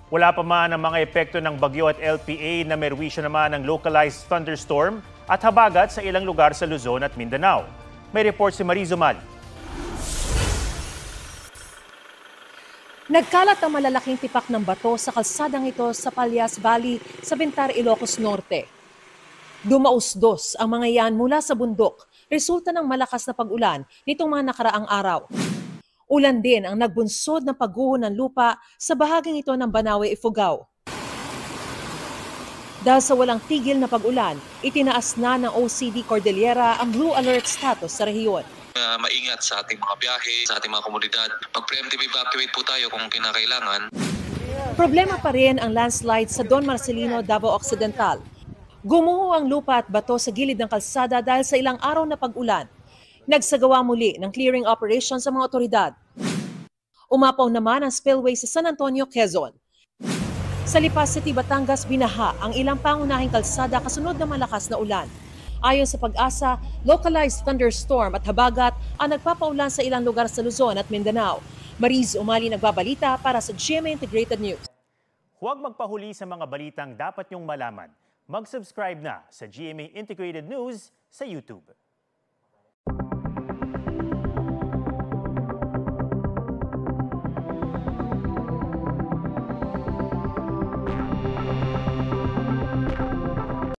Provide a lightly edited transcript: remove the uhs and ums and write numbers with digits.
Wala pa man ang mga epekto ng bagyo at LPA na merwisyo naman ng localized thunderstorm at habagat sa ilang lugar sa Luzon at Mindanao. May report si Marizo Mali. Nagkalat ang malalaking tipak ng bato sa kalsadang ito sa Palyas Valley sa Bintar, Ilocos Norte. Dumausdos ang mga yan mula sa bundok, resulta ng malakas na pag-ulan nitong mga nakaraang araw. Ulan din ang nagbunsod ng pagguho ng lupa sa bahaging ito ng Banawe, Ifugao. Dahil sa walang tigil na pag-ulan, itinaas na ng OCD Cordillera ang blue alert status sa rehiyon. Maingat sa ating mga biyahe, sa ating mga komunidad. Mag-preemptive evacuate po tayo kung kinakailangan. Problema pa rin ang landslide sa Don Marcelino, Davao Occidental. Gumuho ang lupa at bato sa gilid ng kalsada dahil sa ilang araw na pag-ulan. Nagsagawa muli ng clearing operation sa mga otoridad. Umapaw naman ang spillway sa San Antonio, Quezon. Sa Lipas City, Batangas, binaha ang ilang pangunahing kalsada kasunod ng malakas na ulan. Ayon sa Pag-asa, localized thunderstorm at habagat ang nagpapaulan sa ilang lugar sa Luzon at Mindanao. Mariz Umali nagbabalita para sa GMA Integrated News. Huwag magpahuli sa mga balitang dapat niyong malaman. Mag-subscribe na sa GMA Integrated News sa YouTube.